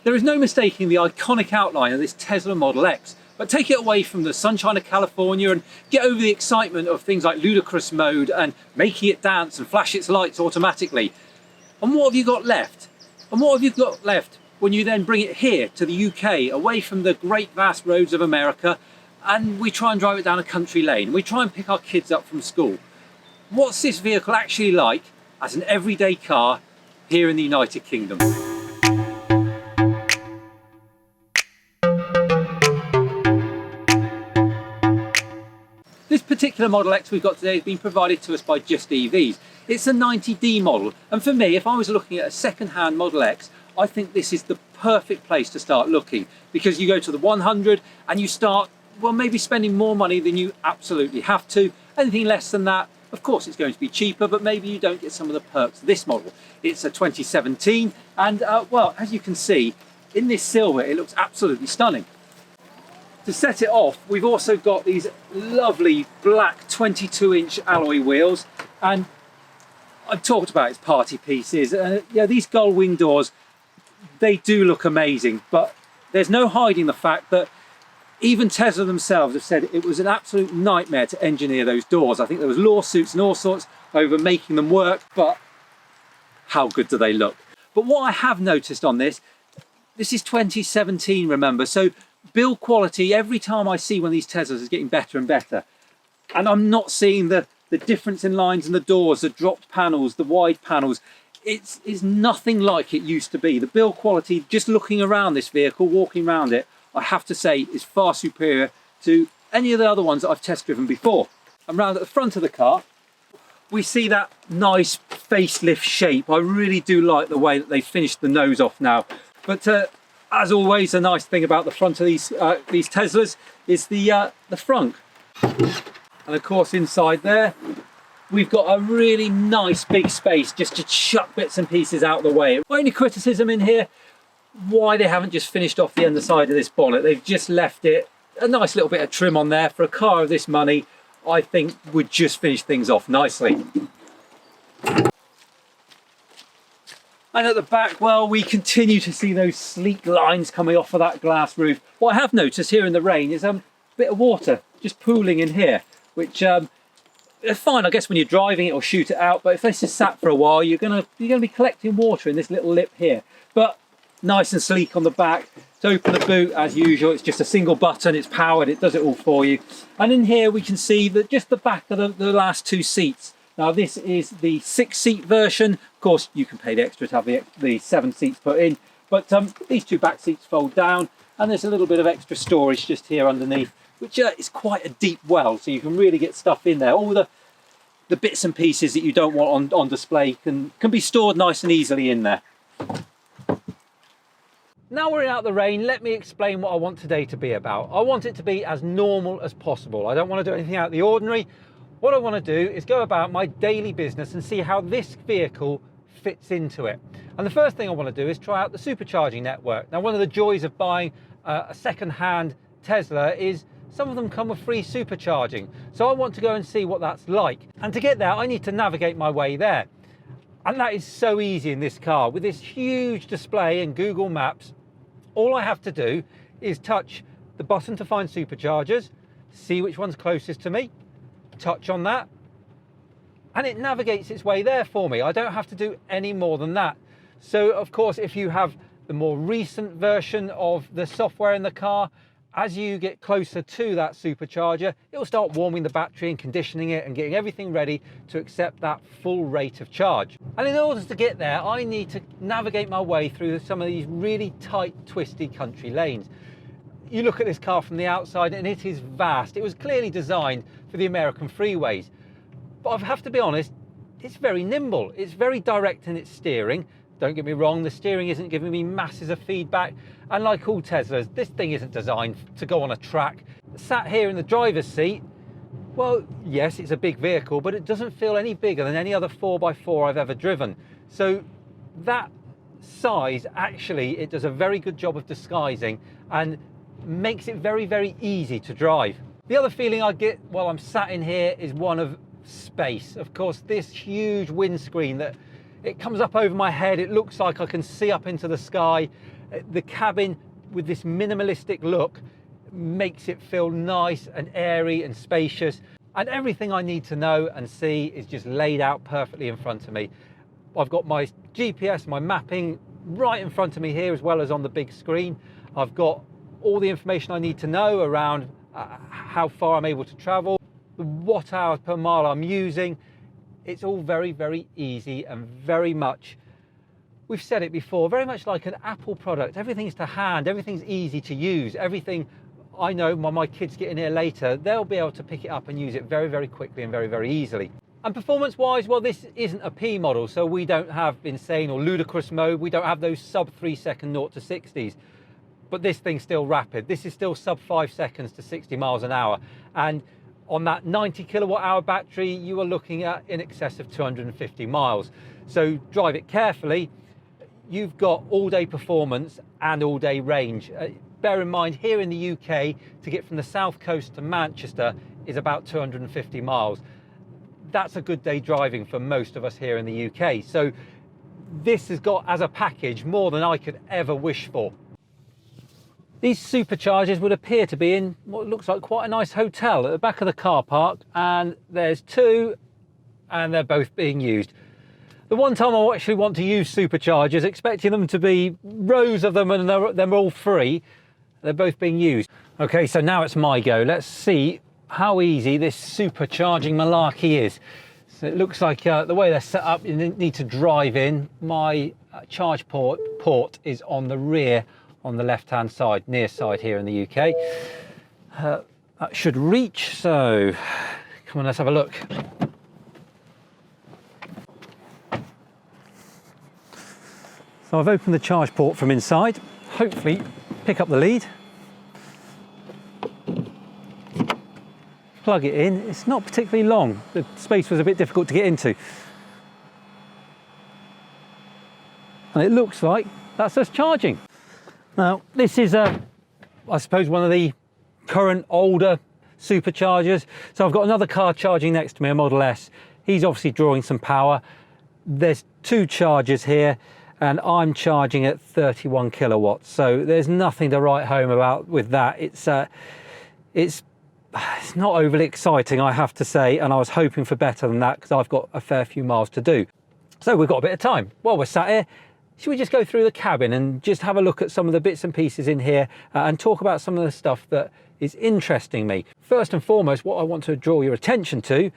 There is no mistaking the iconic outline of this Tesla Model X, but take it away from the sunshine of California and get over the excitement of things like ludicrous mode and making it dance and flash its lights automatically. And what have you got left? And what have you got left when you then bring it here to the UK, away from the great vast roads of America, and we try and drive it down a country lane? We try and pick our kids up from school. What's this vehicle actually like as an everyday car here in the United Kingdom? This particular Model X we've got today has been provided to us by Just EVs. It's a 90D model, and for me, if I was looking at a second-hand Model X, I think this is the perfect place to start looking, because you go to the 100 and you start, well, maybe spending more money than you absolutely have to. Anything less than that, of course, it's going to be cheaper, but maybe you don't get some of the perks of this model. It's a 2017, and well, as you can see, in this silver, it looks absolutely stunning. To set it off, we've also got these lovely black 22-inch alloy wheels, and I've talked about its party pieces. Yeah, these gull wing doors, they do look amazing, but there's no hiding the fact that even Tesla themselves have said it was an absolute nightmare to engineer those doors. I think there was lawsuits and all sorts over making them work, but how good do they look? But what I have noticed on this is 2017, remember, so build quality, every time I see one of these Teslas, is getting better and better. And I'm not seeing the difference in lines in the doors, the dropped panels, the wide panels. It's nothing like it used to be. The build quality, just looking around this vehicle, walking around it, I have to say is far superior to any of the other ones that I've test driven before. And round at the front of the car, we see that nice facelift shape. I really do like the way that they finished the nose off now. But as always, the nice thing about the front of these Teslas is the front. And of course, inside there, we've got a really nice big space just to chuck bits and pieces out of the way. My only criticism in here, why they haven't just finished off the underside of this bonnet. They've just left it a nice little bit of trim on there. For a car of this money, I think would just finish things off nicely. And at the back, well, we continue to see those sleek lines coming off of that glass roof. What I have noticed here in the rain is a bit of water just pooling in here, which it's fine, I guess, when you're driving it or shoot it out. But if this is sat for a while, you're gonna be collecting water in this little lip here. But nice and sleek on the back. To open the boot, as usual, it's just a single button. It's powered. It does it all for you. And in here, we can see that just the back of the last two seats. Now this is the 6-seat version. Of course, you can pay the extra to have the 7 seats put in, but these two back seats fold down, and there's a little bit of extra storage just here underneath, which is quite a deep well, so you can really get stuff in there. All the bits and pieces that you don't want on display can be stored nice and easily in there. Now we're out of the rain, let me explain what I want today to be about. I want it to be as normal as possible. I don't want to do anything out of the ordinary. What I want to do is go about my daily business and see how this vehicle fits into it. And the first thing I want to do is try out the supercharging network. Now, one of the joys of buying a second-hand Tesla is some of them come with free supercharging. So I want to go and see what that's like. And to get there, I need to navigate my way there. And that is so easy in this car. With this huge display in Google Maps, all I have to do is touch the button to find superchargers, see which one's closest to me, touch on that, and it navigates its way there for me. I don't have to do any more than that. So of course, if you have the more recent version of the software in the car, as you get closer to that supercharger, it will start warming the battery and conditioning it and getting everything ready to accept that full rate of charge. And in order to get there, I need to navigate my way through some of these really tight, twisty country lanes. You look at this car from the outside and it is vast. It was clearly designed for the American freeways. But I have to be honest, it's very nimble. It's very direct in its steering. Don't get me wrong, the steering isn't giving me masses of feedback. And like all Teslas, this thing isn't designed to go on a track. Sat here in the driver's seat, well, yes, it's a big vehicle, but it doesn't feel any bigger than any other 4x4 I've ever driven. So that size, actually, it does a very good job of disguising and makes it very, very easy to drive. The other feeling I get while I'm sat in here is one of space. Of course, this huge windscreen that it comes up over my head, it looks like I can see up into the sky, The cabin with this minimalistic look makes it feel nice and airy and spacious, and everything I need to know and see is just laid out perfectly in front of me. I've got my GPS, my mapping right in front of me here, as well as on the big screen. I've got all the information I need to know around how far I'm able to travel, the watt hours per mile I'm using. It's all very, very easy and very much, we've said it before, very much like an Apple product. Everything's to hand, everything's easy to use. Everything, I know my kids get in here later, they'll be able to pick it up and use it very, very quickly and very, very easily. And performance-wise, well, this isn't a P model, so we don't have insane or ludicrous mode. We don't have those sub 3 second 0 to 60s. But this thing's still rapid. This is still sub 5 seconds to 60 miles an hour. And on that 90 kilowatt hour battery, you are looking at in excess of 250 miles. So drive it carefully. You've got all-day performance and all-day range. Bear in mind, here in the UK, to get from the south coast to Manchester is about 250 miles. That's a good day driving for most of us here in the UK. So this has got, as a package, more than I could ever wish for. These superchargers would appear to be in what looks like quite a nice hotel at the back of the car park, and there's two, and they're both being used. The one time I actually want to use superchargers, expecting them to be rows of them and they're all free, they're both being used. Okay, so now it's my go. Let's see how easy this supercharging malarkey is. So it looks like the way they're set up, you need to drive in. My charge port is on the rear, on the left-hand side, near side here in the UK. That should reach, so come on, let's have a look. So I've opened the charge port from inside, hopefully pick up the lead. Plug it in. It's not particularly long. The space was a bit difficult to get into. And it looks like that's us charging. Now, this is, I suppose, one of the current older superchargers. So I've got another car charging next to me, a Model S. He's obviously drawing some power. There's two chargers here, and I'm charging at 31 kilowatts. So there's nothing to write home about with that. It's not overly exciting, I have to say, and I was hoping for better than that because I've got a fair few miles to do. So we've got a bit of time. While we're sat here, should we just go through the cabin and just have a look at some of the bits and pieces in here and talk about some of the stuff that is interesting me. First and foremost, what I want to draw your attention to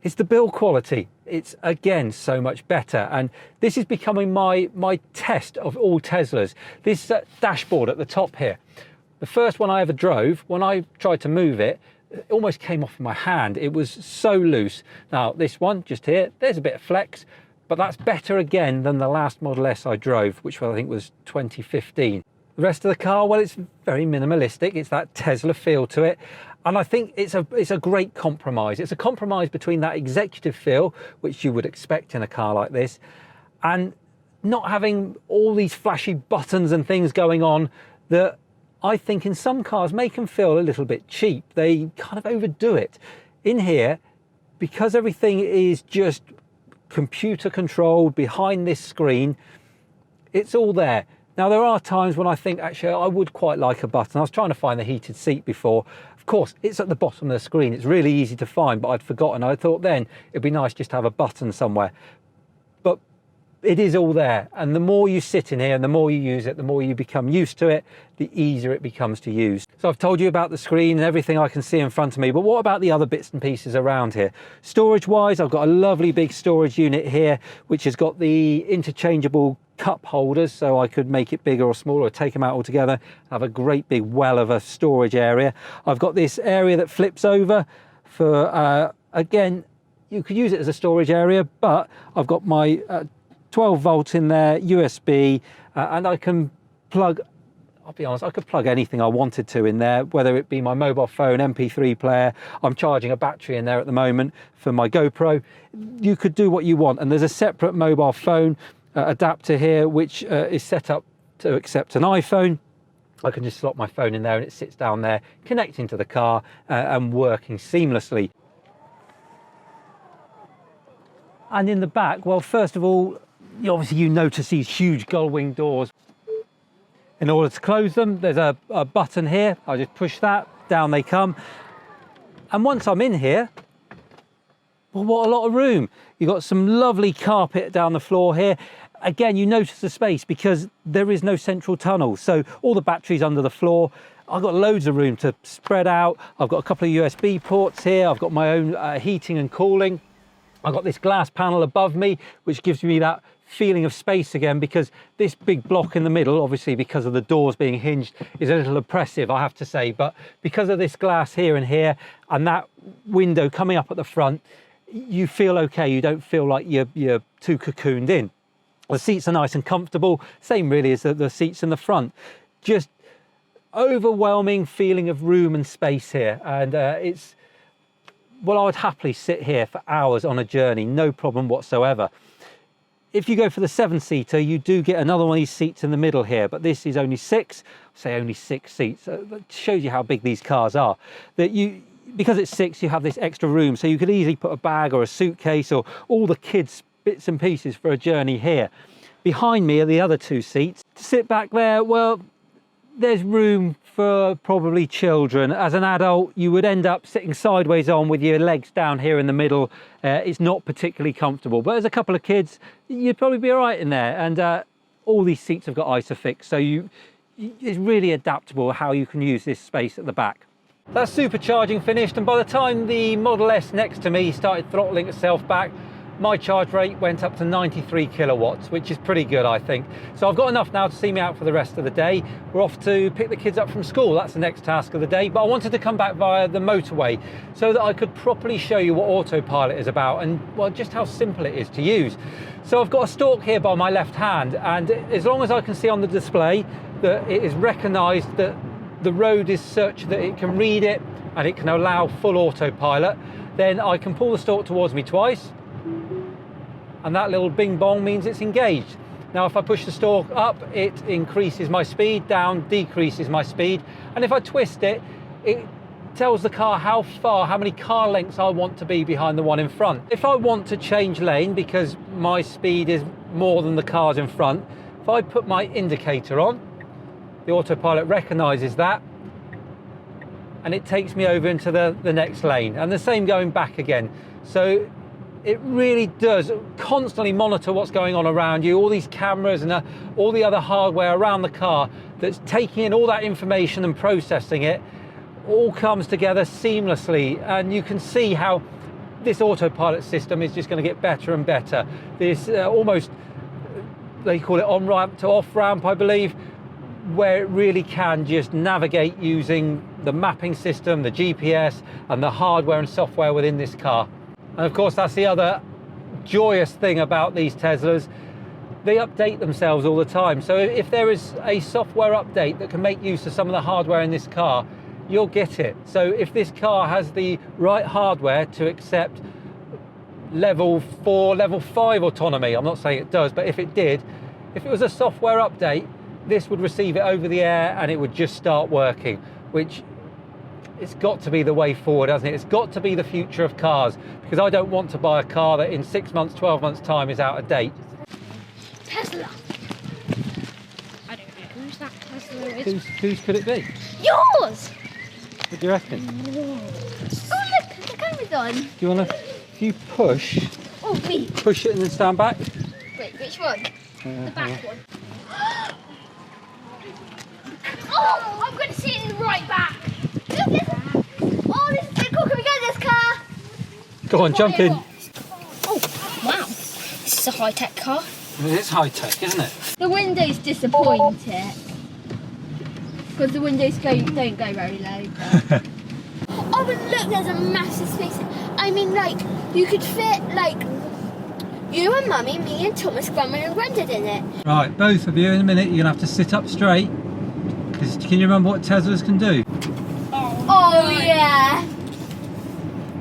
is the build quality. It's, again, so much better, and this is becoming my test of all Teslas. This dashboard at the top here, the first one I ever drove, when I tried to move it, it almost came off my hand. It was so loose. Now this one just here, there's a bit of flex, but that's better again than the last Model S I drove, which I think was 2015. The rest of the car, well, it's very minimalistic. It's that Tesla feel to it. And I think it's a great compromise. It's a compromise between that executive feel, which you would expect in a car like this, and not having all these flashy buttons and things going on that I think in some cars make them feel a little bit cheap. They kind of overdo it. In here, because everything is just computer controlled behind this screen, it's all there. Now, there are times when I think, actually, I would quite like a button. I was trying to find the heated seat before. Of course, it's at the bottom of the screen. It's really easy to find, but I'd forgotten. I thought then it'd be nice just to have a button somewhere. But it is all there, and the more you sit in here and the more you use it, the more you become used to it, the easier it becomes to use. So I've told you about the screen and everything I can see in front of me, but what about the other bits and pieces around here? Storage wise, I've got a lovely big storage unit here, which has got the interchangeable cup holders, so I could make it bigger or smaller or take them out altogether. I have a great big well of a storage area. I've got this area that flips over for, again, you could use it as a storage area, but I've got my 12 volt in there, USB, and I can plug, I'll be honest, I could plug anything I wanted to in there, whether it be my mobile phone, MP3 player. I'm charging a battery in there at the moment for my GoPro. You could do what you want, and there's a separate mobile phone adapter here, which is set up to accept an iPhone. I can just slot my phone in there and it sits down there, connecting to the car and working seamlessly. And in the back, well, first of all, obviously you notice these huge gull wing doors. In order to close them, there's a button here. I just push that, down they come. And once I'm in here, well, what a lot of room. You've got some lovely carpet down the floor here. Again, you notice the space because there is no central tunnel. So all the batteries under the floor. I've got loads of room to spread out. I've got a couple of USB ports here. I've got my own heating and cooling. I've got this glass panel above me, which gives me that feeling of space again, because this big block in the middle, obviously because of the doors being hinged, is a little oppressive, I have to say. But because of this glass here and here and that window coming up at the front, you feel okay. You don't feel like you're too cocooned in. The seats are nice and comfortable, same really as the seats in the front. Just overwhelming feeling of room and space here, and well, I would happily sit here for hours on a journey, no problem whatsoever. If you go for the 7-seater, you do get another one of these seats in the middle here, but this is only 6, say only 6 seats. That shows you how big these cars are. Because it's 6, you have this extra room, so you could easily put a bag or a suitcase or all the kids' bits and pieces for a journey here. Behind me are the other 2 seats. To sit back there, well, there's room for probably children. As an adult, you would end up sitting sideways on with your legs down here in the middle. It's not particularly comfortable, but as a couple of kids, you'd probably be all right in there. And all these seats have got ISOFIX, so it's really adaptable how you can use this space at the back. That's supercharging finished, and by the time the Model S next to me started throttling itself back, my charge rate went up to 93 kilowatts, which is pretty good, I think. So I've got enough now to see me out for the rest of the day. We're off to pick the kids up from school. That's the next task of the day. But I wanted to come back via the motorway so that I could properly show you what Autopilot is about and, well, just how simple it is to use. So I've got a stalk here by my left hand, and as long as I can see on the display that it is recognised that the road is such that it can read it and it can allow full autopilot, then I can pull the stalk towards me twice, and that little bing bong means it's engaged. Now if I push the stalk up, it increases my speed, down decreases my speed, and if I twist it, it tells the car how many car lengths I want to be behind the one in front. If I want to change lane because my speed is more than the cars in front, if I put my indicator on, the autopilot recognises that and it takes me over into the next lane, and the same going back again. So it really does constantly monitor what's going on around you, all these cameras and all the other hardware around the car that's taking in all that information and processing it. All comes together seamlessly, and you can see how this autopilot system is just going to get better and better. This almost, they call it on-ramp to off-ramp, I believe, where it really can just navigate using the mapping system, the GPS and the hardware and software within this car. And of course, that's the other joyous thing about these Teslas. They update themselves all the time. So if there is a software update that can make use of some of the hardware in this car, you'll get it. So if this car has the right hardware to accept level 4, level 5 autonomy, I'm not saying it does, but if it did, if it was a software update, this would receive it over the air and it would just start working, which it's got to be the way forward, hasn't it? It's got to be the future of cars, because I don't want to buy a car that in 6 months, 12 months time is out of date. Tesla. I don't know whose that Tesla is. Whose could it be? Yours! What do you reckon? Oh look, the camera's on. Do you want to, if you push, push it and then stand back? Wait, which one? The back one. Oh, I'm going to sit in the right back. Look at this. Oh, this is so cool. Can we get this car? Go on, jump in. Oh, wow. This is a high-tech car. It is high-tech, isn't it? The windows disappoint it. Because the windows don't go very low. Oh, but look, there's a massive space. I mean, like, you could fit, like, you and Mummy, me and Thomas, Grandma and Grandad in it. Right, both of you, in a minute, you're going to have to sit up straight. Because can you remember what Teslas can do? Oh yeah.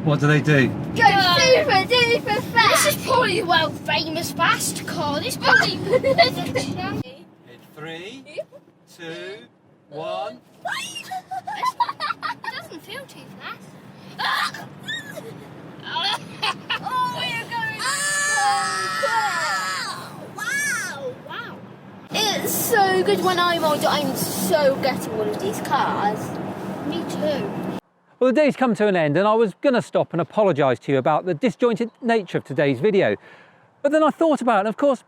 What do they do? Go super duper fast. This is probably the world famous fast car. This probably. In 3, 2, 1. It doesn't feel too fast. Oh, you're going so quick. Wow! It's That's so good. When I'm older, I'm so getting one of these cars. Me too. Well, the day's come to an end and I was going to stop and apologise to you about the disjointed nature of today's video. But then I thought about it, and of course,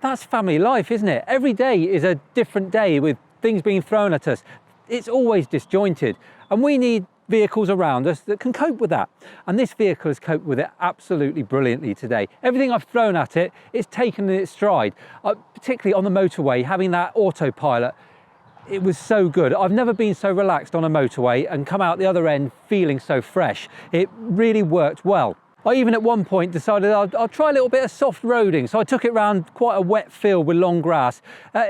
that's family life, isn't it? Every day is a different day with things being thrown at us. It's always disjointed, and we need vehicles around us that can cope with that. And this vehicle has coped with it absolutely brilliantly today. Everything I've thrown at it, it's taken in its stride. Particularly on the motorway, having that autopilot, it was so good. I've never been so relaxed on a motorway and come out the other end feeling so fresh. It really worked well. I even at one point decided I'll try a little bit of soft roading. So I took it around quite a wet field with long grass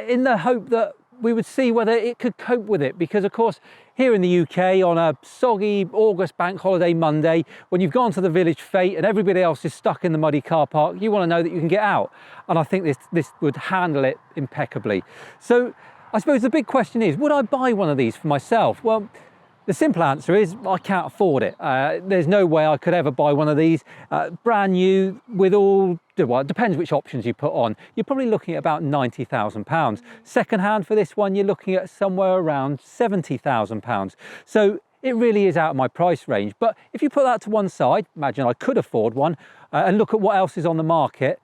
in the hope that we would see whether it could cope with it. Because of course, here in the UK on a soggy August bank holiday Monday, when you've gone to the village fete and everybody else is stuck in the muddy car park, you want to know that you can get out. And I think this would handle it impeccably. So I suppose the big question is, would I buy one of these for myself? Well, the simple answer is I can't afford it. There's no way I could ever buy one of these brand new with all, well, it depends which options you put on. You're probably looking at about £90,000. Second hand for this one, you're looking at somewhere around £70,000. So it really is out of my price range. But if you put that to one side, imagine I could afford one and look at what else is on the market.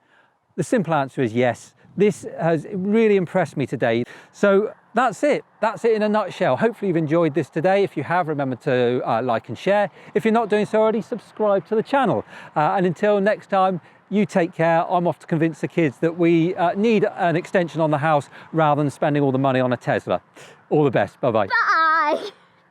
The simple answer is yes. This has really impressed me today. So that's it in a nutshell. Hopefully you've enjoyed this today. If you have, remember to like and share. If you're not doing so already, subscribe to the channel. And until next time, you take care. I'm off to convince the kids that we need an extension on the house rather than spending all the money on a Tesla. All the best. Bye-bye. Bye.